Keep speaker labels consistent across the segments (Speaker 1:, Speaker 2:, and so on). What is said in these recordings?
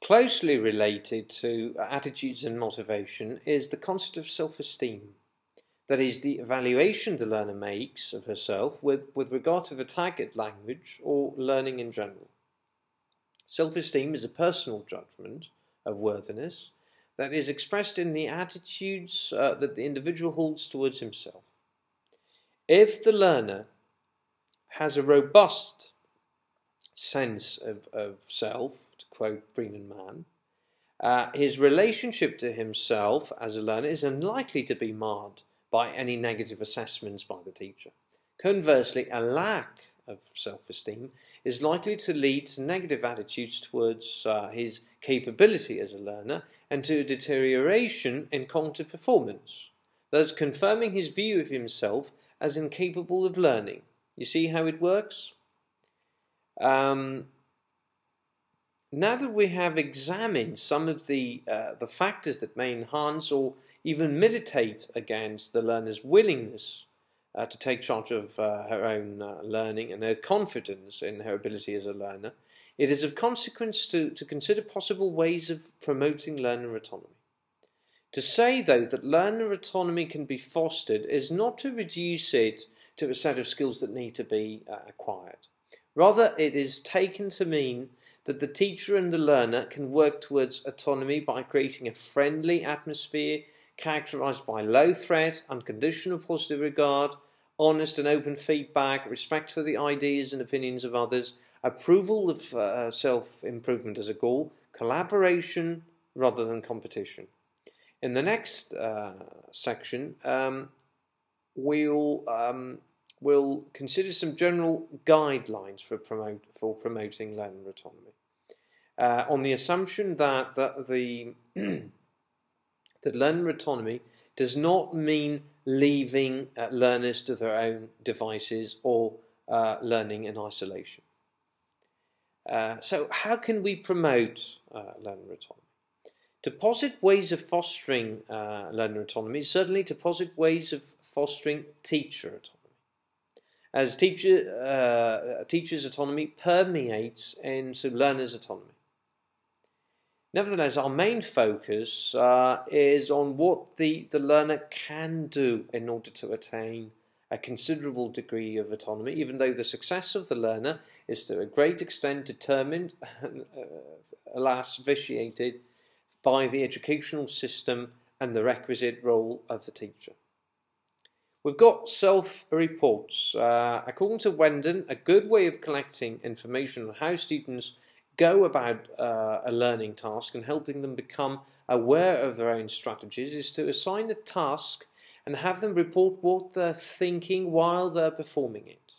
Speaker 1: Closely related to attitudes and motivation is the concept of self-esteem. That is, the evaluation the learner makes of herself with regard to the target language or learning in general. Self-esteem is a personal judgment of worthiness that is expressed in the attitudes that the individual holds towards himself. If the learner has a robust sense of self, to quote Bremen Mann, his relationship to himself as a learner is unlikely to be marred by any negative assessments by the teacher. Conversely, a lack of self-esteem is likely to lead to negative attitudes towards his capability as a learner and to a deterioration in cognitive performance, thus confirming his view of himself as incapable of learning. You see how it works? Now that we have examined some of the factors that may enhance or even militate against the learner's willingness to take charge of her own learning and her confidence in her ability as a learner, it is of consequence to consider possible ways of promoting learner autonomy. To say, though, that learner autonomy can be fostered is not to reduce it to a set of skills that need to be acquired. Rather, it is taken to mean that the teacher and the learner can work towards autonomy by creating a friendly atmosphere characterized by low threat, unconditional positive regard, honest and open feedback, respect for the ideas and opinions of others, approval of self-improvement as a goal, collaboration rather than competition. In the next section, we'll consider some general guidelines for promoting learner autonomy, on the assumption that that learner autonomy does not mean leaving learners to their own devices or learning in isolation. So how can we promote learner autonomy? To posit ways of fostering learner autonomy is certainly to posit ways of fostering teacher autonomy, as teacher's autonomy permeates into learner's autonomy. Nevertheless, our main focus is on what the learner can do in order to attain a considerable degree of autonomy, even though the success of the learner is to a great extent determined, alas, vitiated, by the educational system and the requisite role of the teacher. We've got self-reports. According to Wendon, a good way of collecting information on how students go about a learning task and helping them become aware of their own strategies is to assign a task and have them report what they're thinking while they're performing it.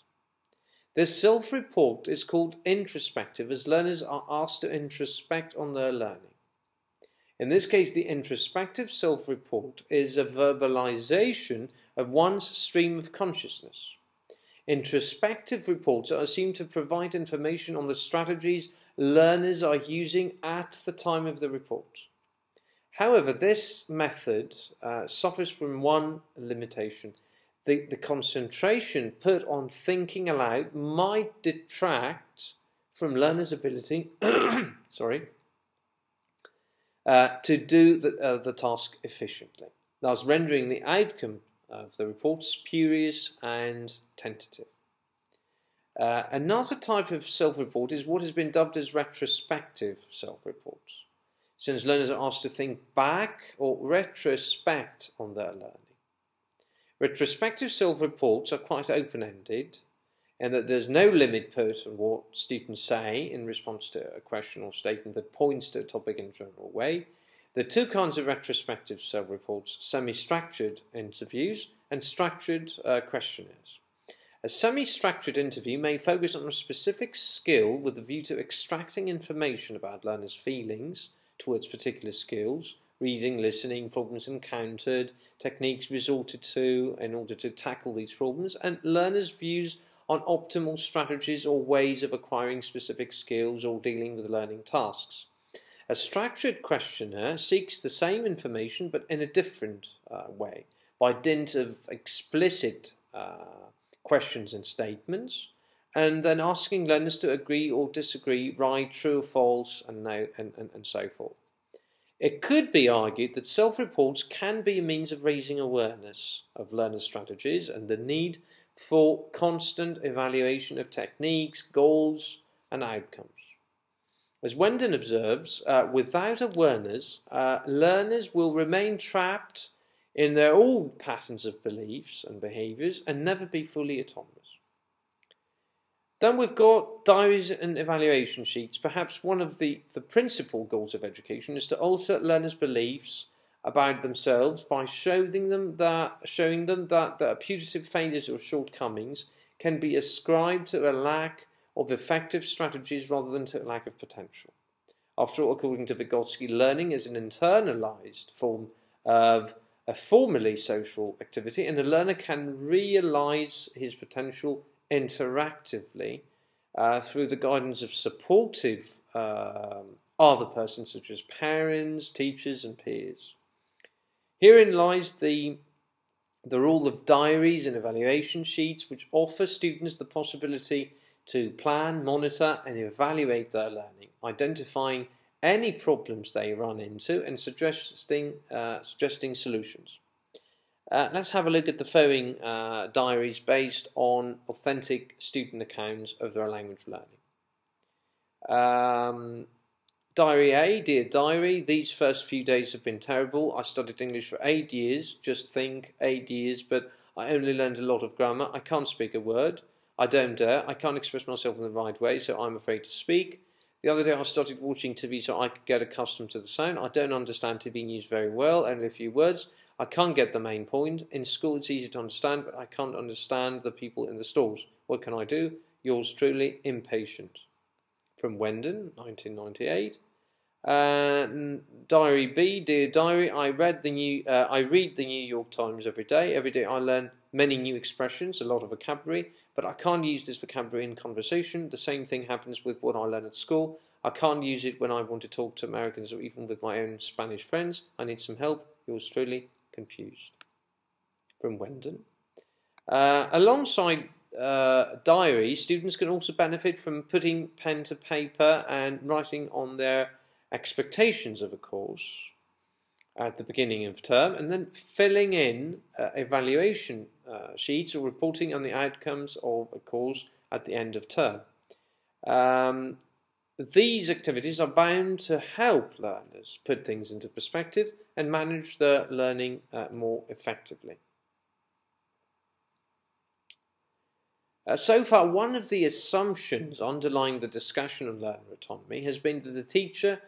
Speaker 1: This self-report is called introspective, as learners are asked to introspect on their learning. In this case, the introspective self-report is a verbalization of one's stream of consciousness. Introspective reports are assumed to provide information on the strategies learners are using at the time of the report. However, this method suffers from one limitation. The concentration put on thinking aloud might detract from learners' ability to do the task efficiently, thus rendering the outcome of the report spurious and tentative. Another type of self-report is what has been dubbed as retrospective self-reports, since learners are asked to think back or retrospect on their learning. Retrospective self-reports are quite open-ended, and that there's no limit put on what students say in response to a question or statement that points to a topic in a general way. There are two kinds of retrospective self-reports: semi-structured interviews and structured questionnaires. A semi-structured interview may focus on a specific skill with a view to extracting information about learners' feelings towards particular skills, reading, listening, problems encountered, techniques resorted to in order to tackle these problems, and learners' views on optimal strategies or ways of acquiring specific skills or dealing with learning tasks. A structured questionnaire seeks the same information but in a different way, by dint of explicit questions and statements, and then asking learners to agree or disagree, right, true or false, and so forth. It could be argued that self-reports can be a means of raising awareness of learner strategies and the need for constant evaluation of techniques, goals, and outcomes. As Wendon observes, without awareness, learners will remain trapped in their old patterns of beliefs and behaviours and never be fully autonomous. Then we've got diaries and evaluation sheets. Perhaps one of the principal goals of education is to alter learners' beliefs about themselves by showing them that their putative failures or shortcomings can be ascribed to a lack of effective strategies rather than to a lack of potential. After all, according to Vygotsky, learning is an internalized form of a formally social activity, and a learner can realize his potential interactively through the guidance of supportive other persons such as parents, teachers, and peers. Herein lies the role of diaries and evaluation sheets, which offer students the possibility to plan, monitor, and evaluate their learning, identifying any problems they run into and suggesting solutions. Let's have a look at the following diaries based on authentic student accounts of their language learning. Diary A, dear diary, these first few days have been terrible. I studied English for 8 years, just think 8 years, but I only learned a lot of grammar. I can't speak a word. I don't dare. I can't express myself in the right way, so I'm afraid to speak. The other day I started watching TV so I could get accustomed to the sound. I don't understand TV news very well, only a few words. I can't get the main point. In school it's easy to understand, but I can't understand the people in the stores. What can I do? Yours truly, impatient. From Wendon, 1998. Diary B, dear diary, I read the New York Times every day. Every day I learn many new expressions, a lot of vocabulary, but I can't use this vocabulary in conversation. The same thing happens with what I learn at school. I can't use it when I want to talk to Americans or even with my own Spanish friends. I need some help. Yours truly, confused. From Wendon. Alongside diary, students can also benefit from putting pen to paper and writing on their expectations of a course at the beginning of term, and then filling in evaluation sheets or reporting on the outcomes of a course at the end of term. These activities are bound to help learners put things into perspective and manage their learning more effectively. So far, one of the assumptions underlying the discussion of learner autonomy has been that the teacher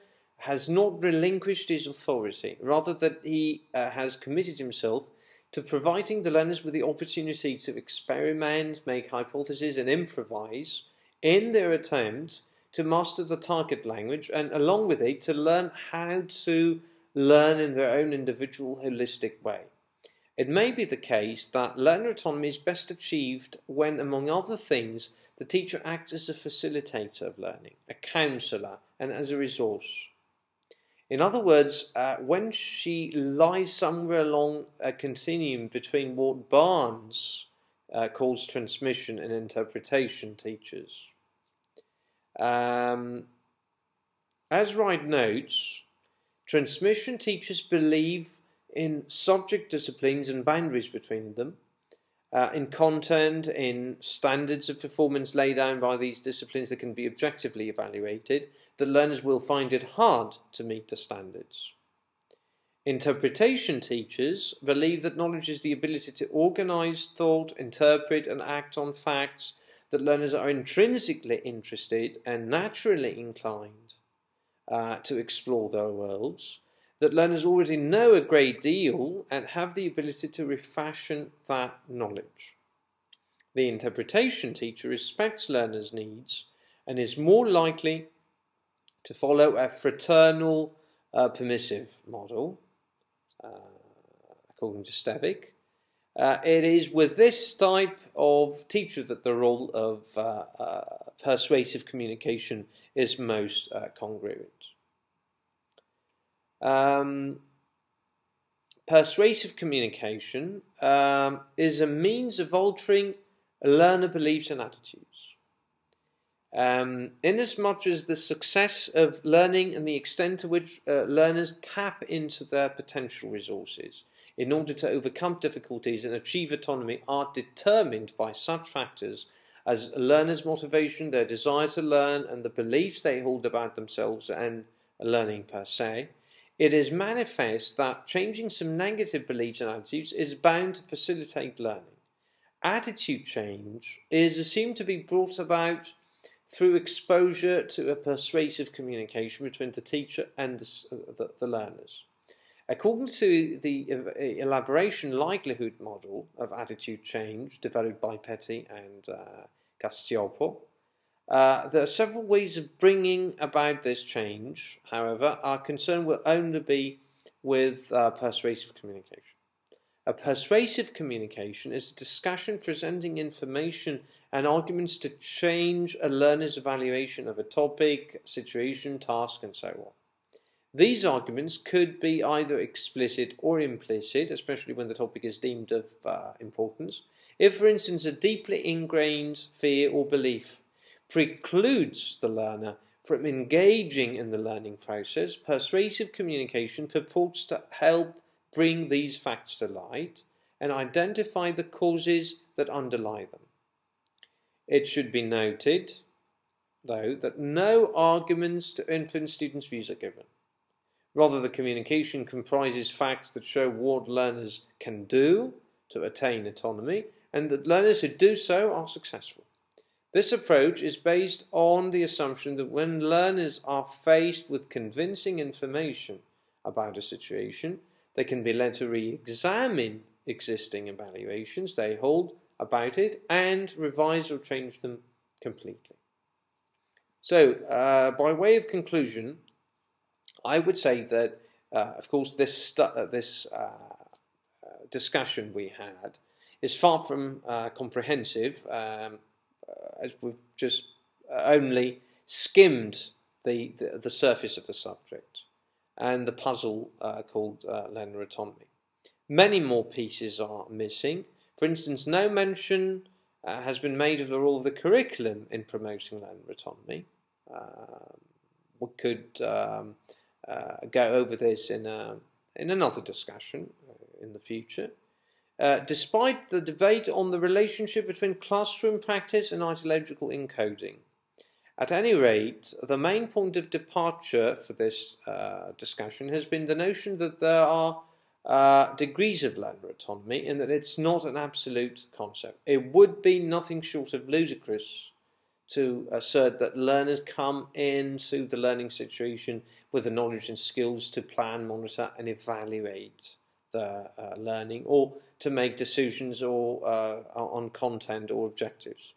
Speaker 1: has not relinquished his authority, rather that he has committed himself to providing the learners with the opportunity to experiment, make hypotheses, and improvise in their attempt to master the target language, and along with it, to learn how to learn in their own individual, holistic way. It may be the case that learner autonomy is best achieved when, among other things, the teacher acts as a facilitator of learning, a counsellor, and as a resource. In other words, when she lies somewhere along a continuum between what Barnes calls transmission and interpretation teachers. As Wright notes, transmission teachers believe in subject disciplines and boundaries between them, in content, in standards of performance laid down by these disciplines that can be objectively evaluated, that learners will find it hard to meet the standards. Interpretation teachers believe that knowledge is the ability to organize thought, interpret, and act on facts, that learners are intrinsically interested and naturally inclined to explore their worlds, that learners already know a great deal and have the ability to refashion that knowledge. The interpretation teacher respects learners' needs and is more likely to follow a fraternal permissive model, according to Stevick. It is with this type of teacher that the role of persuasive communication is most congruent. Persuasive communication is a means of altering learner beliefs and attitudes. Inasmuch as the success of learning and the extent to which learners tap into their potential resources in order to overcome difficulties and achieve autonomy are determined by such factors as learners' motivation, their desire to learn, and the beliefs they hold about themselves and learning per se, it is manifest that changing some negative beliefs and attitudes is bound to facilitate learning. Attitude change is assumed to be brought about through exposure to a persuasive communication between the teacher and the learners. According to the elaboration likelihood model of attitude change developed by Petty and Castioppo, there are several ways of bringing about this change. However, our concern will only be with persuasive communication. A persuasive communication is a discussion presenting information and arguments to change a learner's evaluation of a topic, situation, task, and so on. These arguments could be either explicit or implicit, especially when the topic is deemed of importance. If, for instance, a deeply ingrained fear or belief precludes the learner from engaging in the learning process, persuasive communication purports to help bring these facts to light and identify the causes that underlie them. It should be noted, though, that no arguments to influence students' views are given. Rather, the communication comprises facts that show what learners can do to attain autonomy, and that learners who do so are successful. This approach is based on the assumption that when learners are faced with convincing information about a situation, they can be led to re-examine existing evaluations they hold about it and revise or change them completely. So, by way of conclusion, I would say that, of course, this discussion we had is far from comprehensive, as we've just only skimmed the surface of the subject and the puzzle called learner autonomy. Many more pieces are missing. For instance, no mention has been made of the role of the curriculum in promoting learner autonomy. We could go over this in another discussion in the future. Despite the debate on the relationship between classroom practice and ideological encoding. At any rate, the main point of departure for this discussion has been the notion that there are degrees of learner autonomy and that it's not an absolute concept. It would be nothing short of ludicrous to assert that learners come into the learning situation with the knowledge and skills to plan, monitor and evaluate the learning or to make decisions or on content or objectives.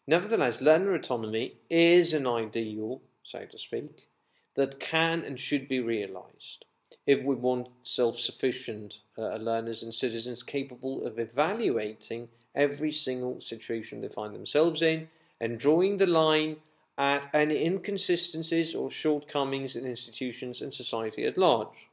Speaker 1: Nevertheless, learner autonomy is an ideal, so to speak, that can and should be realised if we want self-sufficient learners and citizens capable of evaluating every single situation they find themselves in and drawing the line at any inconsistencies or shortcomings in institutions and society at large.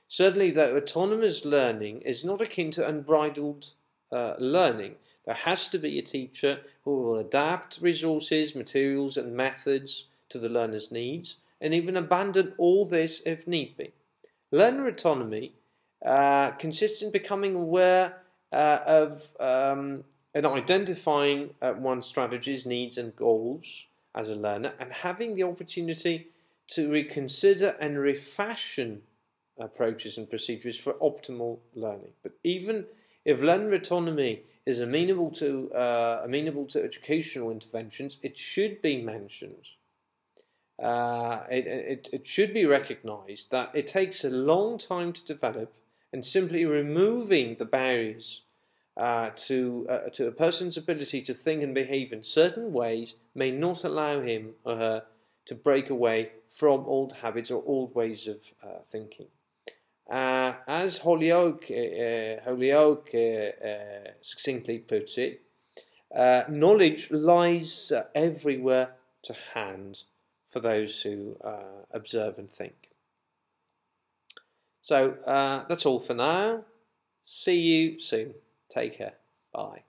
Speaker 1: Certainly, though, autonomous learning is not akin to unbridled learning. There has to be a teacher who will adapt resources, materials and methods to the learner's needs and even abandon all this if need be. Learner autonomy consists in becoming aware of and identifying one's strategies, needs and goals as a learner and having the opportunity to reconsider and refashion approaches and procedures for optimal learning. But even if learner autonomy is amenable to educational interventions, it should be mentioned. It should be recognised that it takes a long time to develop, and simply removing the barriers to a person's ability to think and behave in certain ways may not allow him or her to break away from old habits or old ways of thinking. As Holyoake succinctly puts it, knowledge lies everywhere to hand for those who observe and think. So that's all for now. See you soon. Take care. Bye.